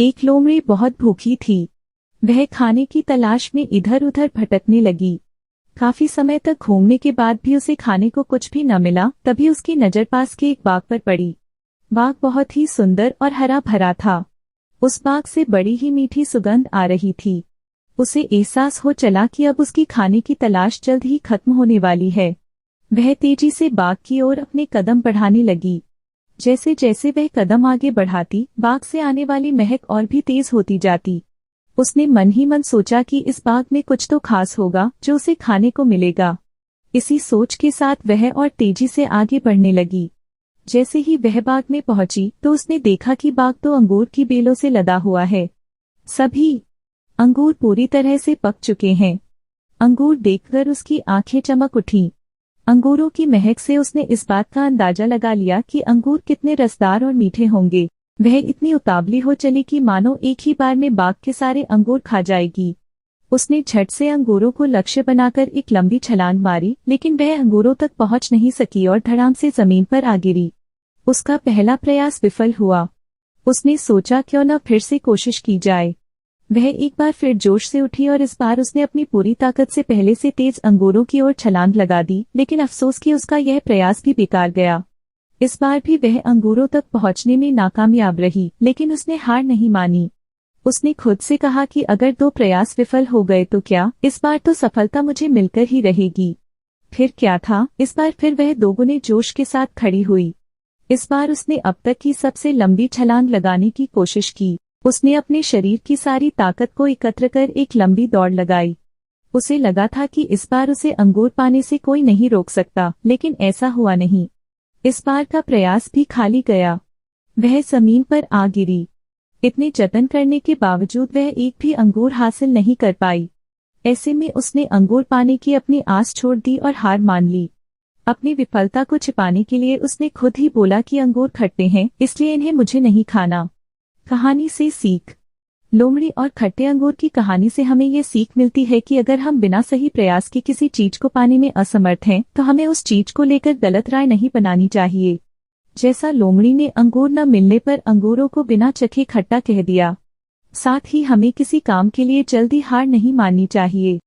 एक लोमड़ी बहुत भूखी थी। वह खाने की तलाश में इधर उधर भटकने लगी। काफी समय तक घूमने के बाद भी उसे खाने को कुछ भी न मिला। तभी उसकी नजर पास के एक बाग पर पड़ी। बाग बहुत ही सुंदर और हरा भरा था। उस बाग से बड़ी ही मीठी सुगंध आ रही थी। उसे एहसास हो चला कि अब उसकी खाने की तलाश जल्द ही खत्म होने वाली है। वह तेजी से बाग की ओर अपने कदम बढ़ाने लगी। जैसे जैसे वह कदम आगे बढ़ाती, बाग से आने वाली महक और भी तेज होती जाती। उसने मन ही मन सोचा कि इस बाग में कुछ तो खास होगा जो उसे खाने को मिलेगा। इसी सोच के साथ वह और तेजी से आगे बढ़ने लगी। जैसे ही वह बाग में पहुंची तो उसने देखा कि बाग तो अंगूर की बेलों से लदा हुआ है। सभी अंगूर पूरी तरह से पक चुके हैं। अंगूर देखकर उसकी आंखें चमक उठीं। अंगूरों की महक से उसने इस बात का अंदाजा लगा लिया कि अंगूर कितने रसदार और मीठे होंगे। वह इतनी उतावली हो चली कि मानो एक ही बार में बाग के सारे अंगूर खा जाएगी। उसने झट से अंगूरों को लक्ष्य बनाकर एक लंबी छलांग मारी, लेकिन वह अंगूरों तक पहुंच नहीं सकी और धड़ाम से जमीन पर आ गिरी। उसका पहला प्रयास विफल हुआ। उसने सोचा क्यों न फिर से कोशिश की जाए। वह एक बार फिर जोश से उठी और इस बार उसने अपनी पूरी ताकत से पहले से तेज अंगूरों की ओर छलांग लगा दी, लेकिन अफसोस कि उसका यह प्रयास भी बेकार गया। इस बार भी वह अंगूरों तक पहुंचने में नाकामयाब रही, लेकिन उसने हार नहीं मानी। उसने खुद से कहा कि अगर 2 प्रयास विफल हो गए तो क्या, इस बार तो सफलता मुझे मिलकर ही रहेगी। फिर क्या था, इस बार फिर वह दोगुने जोश के साथ खड़ी हुई। इस बार उसने अब तक की सबसे लंबी छलांग लगाने की कोशिश की। उसने अपने शरीर की सारी ताकत को एकत्र कर एक लंबी दौड़ लगाई। उसे लगा था कि इस बार उसे अंगूर पाने से कोई नहीं रोक सकता, लेकिन ऐसा हुआ नहीं। इस बार का प्रयास भी खाली गया। वह जमीन पर आ गिरी। इतने जतन करने के बावजूद वह एक भी अंगूर हासिल नहीं कर पाई। ऐसे में उसने अंगूर पाने की अपनी आस छोड़ दी और हार मान ली। अपनी विफलता को छिपाने के लिए उसने खुद ही बोला कि अंगूर खट्टे हैं, इसलिए इन्हें मुझे नहीं खाना। कहानी से सीख। लोमड़ी और खट्टे अंगूर की कहानी से हमें ये सीख मिलती है कि अगर हम बिना सही प्रयास के किसी चीज को पाने में असमर्थ हैं, तो हमें उस चीज को लेकर गलत राय नहीं बनानी चाहिए। जैसा लोमड़ी ने अंगूर न मिलने पर अंगूरों को बिना चखे खट्टा कह दिया। साथ ही हमें किसी काम के लिए जल्दी हार नहीं माननी चाहिए।